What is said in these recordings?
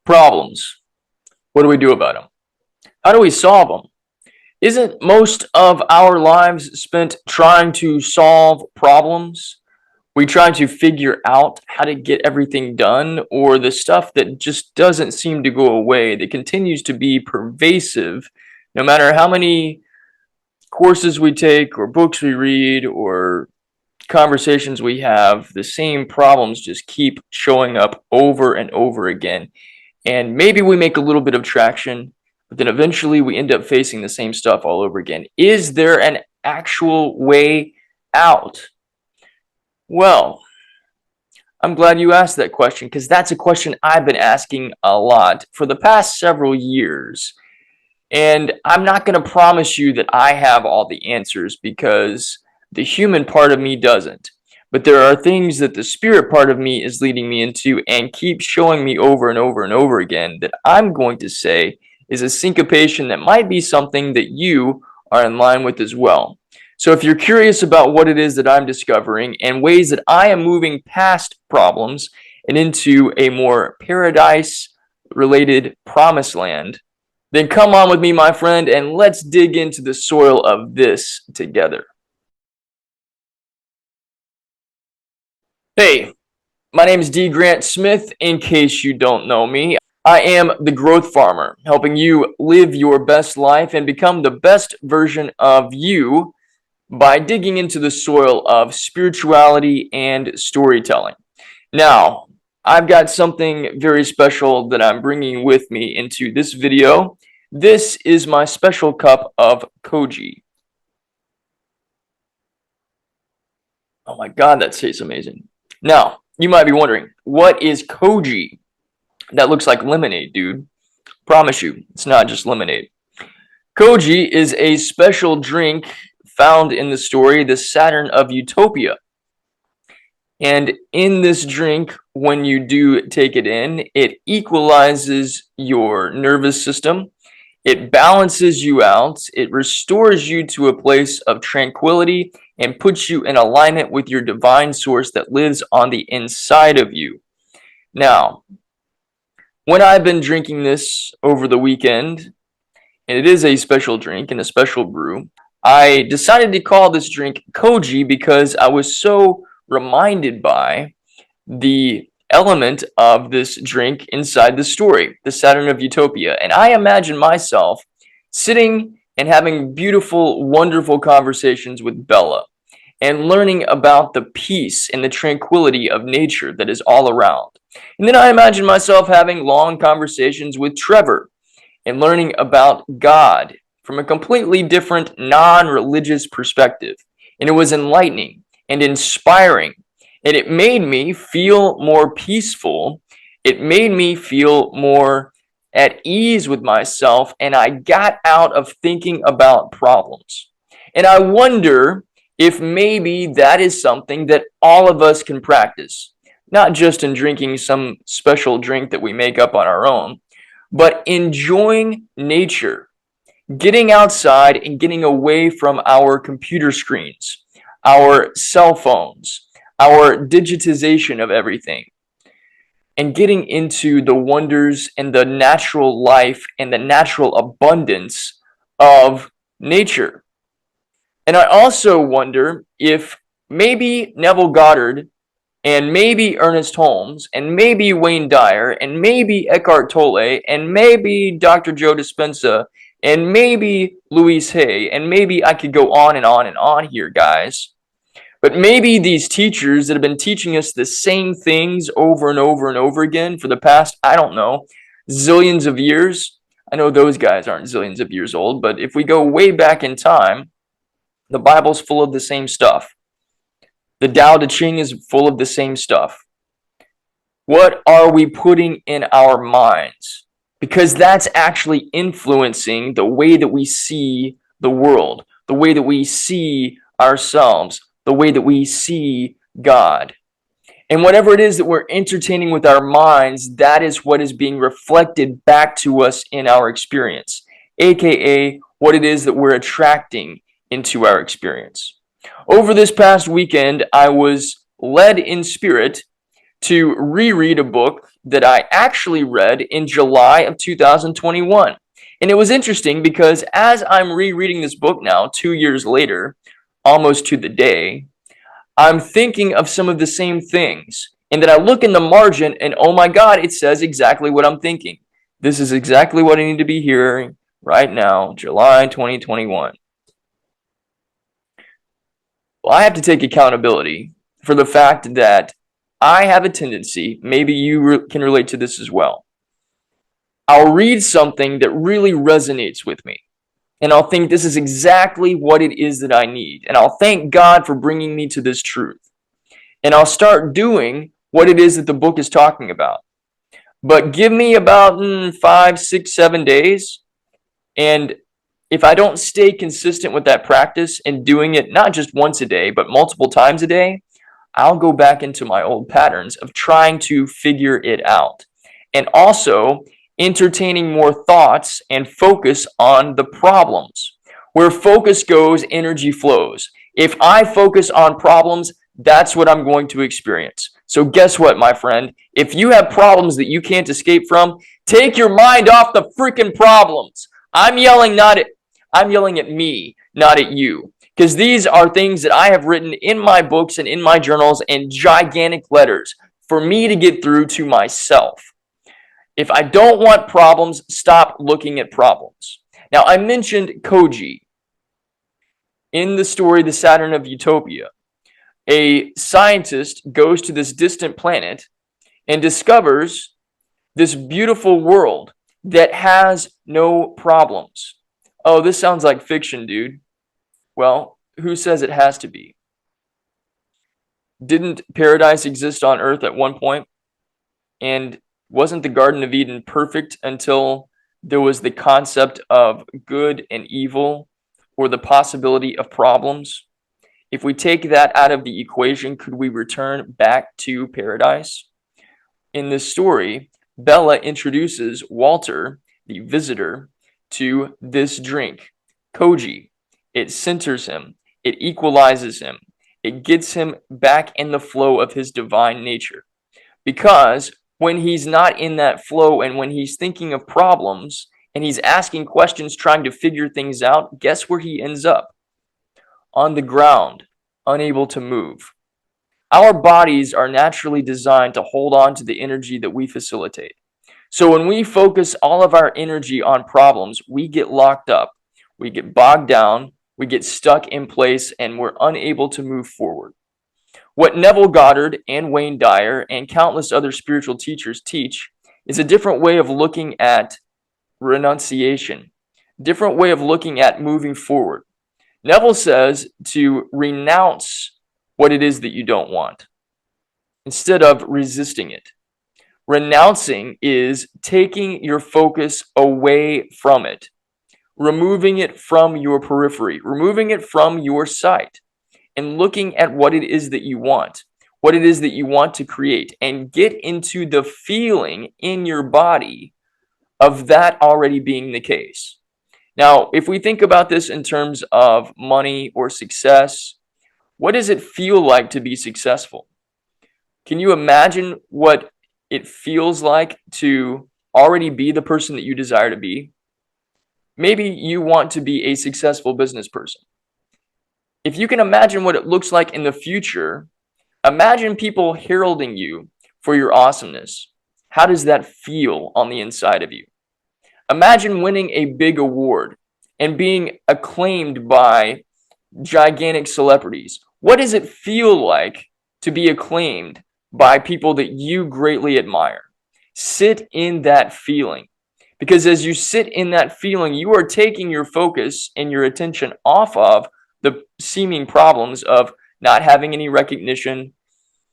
Problems. What do we do about them? How do we solve them? Isn't most of our lives spent trying to solve problems? We try to figure out how to get everything done, or the stuff that just doesn't seem to go away, that continues to be pervasive, no matter how many courses we take, or books we read, or conversations we have, the same problems just keep showing up over and over again. And maybe we make a little bit of traction, but then eventually we end up facing the same stuff all over again. Is there an actual way out? Well, I'm glad you asked that question, because that's a question I've been asking a lot for the past several years. And I'm not going to promise you that I have all the answers, because the human part of me doesn't. But there are things that the spirit part of me is leading me into and keeps showing me over and over and over again that I'm going to say is a syncopation that might be something that you are in line with as well. So if you're curious about what it is that I'm discovering and ways that I am moving past problems and into a more paradise-related promised land, then come on with me, my friend, and let's dig into the soil of this together. Hey, my name is D. Grant Smith, in case you don't know me. I am the Growth Farmer, helping you live your best life and become the best version of you by digging into the soil of spirituality and storytelling. Now, I've got something very special that I'm bringing with me into this video. This is my special cup of Koji. Oh my God, that tastes amazing. Now, you might be wondering, what is Koji? That looks like lemonade, dude. Promise you, it's not just lemonade. Koji is a special drink found in the story, the Saturn of Utopia. And in this drink, when you do take it in, it equalizes your nervous system. It balances you out. It restores you to a place of tranquility and puts you in alignment with your divine source that lives on the inside of you. Now, when I've been drinking this over the weekend, and it is a special drink and a special brew, I decided to call this drink Koji because I was so reminded by the element of this drink inside the story, the Saturn of Utopia. And I imagine myself sitting and having beautiful, wonderful conversations with Bella and learning about the peace and the tranquility of nature that is all around. And then I imagine myself having long conversations with Trevor and learning about God from a completely different, non-religious perspective. And it was enlightening and inspiring. And it made me feel more peaceful. It made me feel more at ease with myself. And I got out of thinking about problems. And I wonder if maybe that is something that all of us can practice. Not just in drinking some special drink that we make up on our own, but enjoying nature, getting outside and getting away from our computer screens, our cell phones, our digitization of everything, and getting into the wonders and the natural life and the natural abundance of nature. And I also wonder if maybe Neville Goddard and maybe Ernest Holmes, and maybe Wayne Dyer, and maybe Eckhart Tolle, and maybe Dr. Joe Dispenza, and maybe Louise Hay, and maybe I could go on and on and on here, guys. But maybe these teachers that have been teaching us the same things over and over and over again for the past, I don't know, zillions of years. I know those guys aren't zillions of years old, but if we go way back in time, the Bible's full of the same stuff. The Tao Te Ching is full of the same stuff. What are we putting in our minds? Because that's actually influencing the way that we see the world, the way that we see ourselves, the way that we see God. And whatever it is that we're entertaining with our minds, that is what is being reflected back to us in our experience, aka what it is that we're attracting into our experience. Over this past weekend, I was led in spirit to reread a book that I actually read in July of 2021. And it was interesting because as I'm rereading this book now, 2 years later, almost to the day, I'm thinking of some of the same things. And then I look in the margin and oh my God, it says exactly what I'm thinking. This is exactly what I need to be hearing right now, July 2021. Well, I have to take accountability for the fact that I have a tendency, maybe you can relate to this as well. I'll read something that really resonates with me, and I'll think this is exactly what it is that I need. And I'll thank God for bringing me to this truth. And I'll start doing what it is that the book is talking about. But give me about 5, 6, 7 days, and if I don't stay consistent with that practice and doing it not just once a day, but multiple times a day, I'll go back into my old patterns of trying to figure it out. And also entertaining more thoughts and focus on the problems. Where focus goes, energy flows. If I focus on problems, that's what I'm going to experience. So guess what, my friend? If you have problems that you can't escape from, take your mind off the freaking problems. I'm yelling at me, not at you. Because these are things that I have written in my books and in my journals in gigantic letters for me to get through to myself. If I don't want problems, stop looking at problems. Now, I mentioned Koji in the story The Saturn of Utopia. A scientist goes to this distant planet and discovers this beautiful world that has no problems. Oh, this sounds like fiction, dude. Well, who says it has to be? Didn't paradise exist on Earth at one point? And wasn't the Garden of Eden perfect until there was the concept of good and evil or the possibility of problems? If we take that out of the equation, could we return back to paradise? In this story, Bella introduces Walter, the visitor, to this drink, Koji. It centers him. It equalizes him. It gets him back in the flow of his divine nature. Because when he's not in that flow and when he's thinking of problems and he's asking questions, trying to figure things out, guess where he ends up? On the ground, unable to move. Our bodies are naturally designed to hold on to the energy that we facilitate. So when we focus all of our energy on problems, we get locked up, we get bogged down, we get stuck in place, and we're unable to move forward. What Neville Goddard and Wayne Dyer and countless other spiritual teachers teach is a different way of looking at renunciation, different way of looking at moving forward. Neville says to renounce what it is that you don't want instead of resisting it. Renouncing is taking your focus away from it, removing it from your periphery, removing it from your sight, and looking at what it is that you want, what it is that you want to create, and get into the feeling in your body of that already being the case. Now, if we think about this in terms of money or success, what does it feel like to be successful? Can you imagine what it feels like to already be the person that you desire to be? Maybe you want to be a successful business person. If you can imagine what it looks like in the future, imagine people heralding you for your awesomeness. How does that feel on the inside of you? Imagine winning a big award and being acclaimed by gigantic celebrities. What does it feel like to be acclaimed by people that you greatly admire? Sit in that feeling. Because as you sit in that feeling, you are taking your focus and your attention off of the seeming problems of not having any recognition,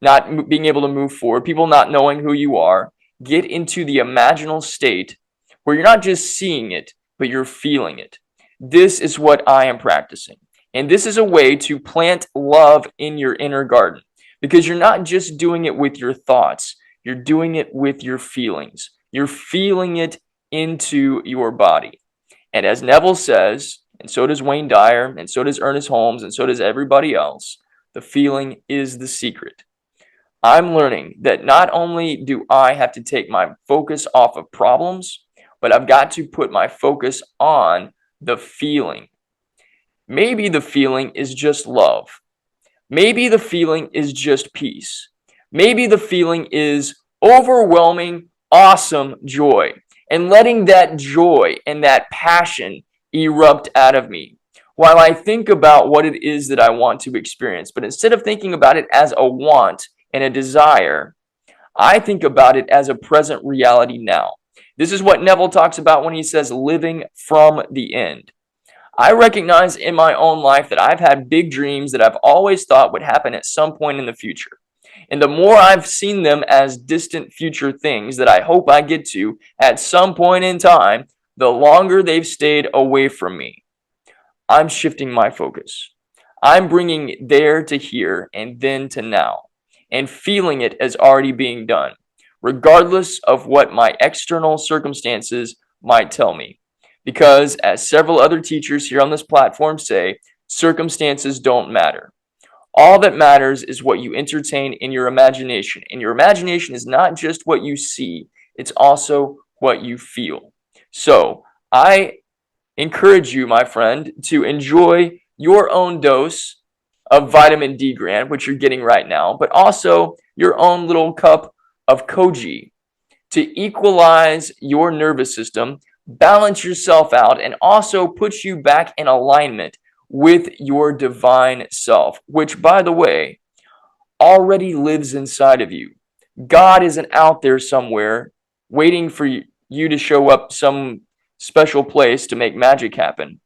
not being able to move forward, people not knowing who you are. Get into the imaginal state where you're not just seeing it, but you're feeling it. This is what I am practicing. And this is a way to plant love in your inner garden, because you're not just doing it with your thoughts, you're doing it with your feelings. You're feeling it into your body. And as Neville says, and so does Wayne Dyer, and so does Ernest Holmes, and so does everybody else, the feeling is the secret. I'm learning that not only do I have to take my focus off of problems, but I've got to put my focus on the feeling. Maybe the feeling is just love. Maybe the feeling is just peace. Maybe the feeling is overwhelming, awesome joy. And letting that joy and that passion erupt out of me while I think about what it is that I want to experience. But instead of thinking about it as a want and a desire, I think about it as a present reality now. This is what Neville talks about when he says living from the end. I recognize in my own life that I've had big dreams that I've always thought would happen at some point in the future. And the more I've seen them as distant future things that I hope I get to at some point in time, the longer they've stayed away from me. I'm shifting my focus. I'm bringing there to here and then to now, and feeling it as already being done, regardless of what my external circumstances might tell me. Because, as several other teachers here on this platform say, circumstances don't matter. All that matters is what you entertain in your imagination. And your imagination is not just what you see, it's also what you feel. So, I encourage you, my friend, to enjoy your own dose of vitamin D grant, which you're getting right now, but also your own little cup of Koji to equalize your nervous system, balance yourself out, and also put you back in alignment with your divine self, which, by the way, already lives inside of you. God isn't out there somewhere waiting for you to show up some special place to make magic happen.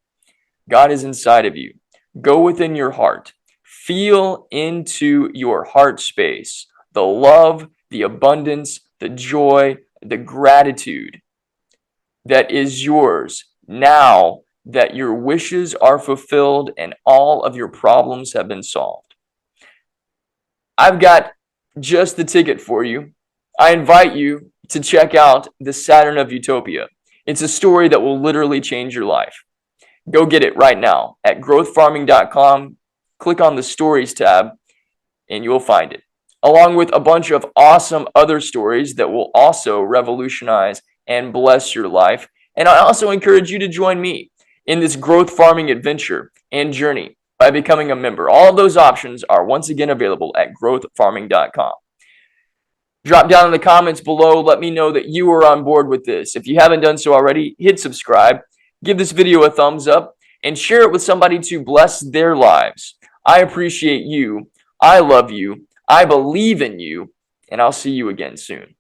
God is inside of you. Go within your heart. Feel into your heart space the love, the abundance, the joy, the gratitude that is yours now that your wishes are fulfilled and all of your problems have been solved. I've got just the ticket for you. I invite you to check out the Saturn of Utopia. It's a story that will literally change your life. Go get it right now at growthfarming.com. Click on the stories tab and you'll find it, along with a bunch of awesome other stories that will also revolutionize and bless your life. And I also encourage you to join me in this growth farming adventure and journey by becoming a member. All of those options are once again available at growthfarming.com. Drop down in the comments below. Let me know that you are on board with this. If you haven't done so already, hit subscribe, give this video a thumbs up, and share it with somebody to bless their lives. I appreciate you. I love you. I believe in you. And I'll see you again soon.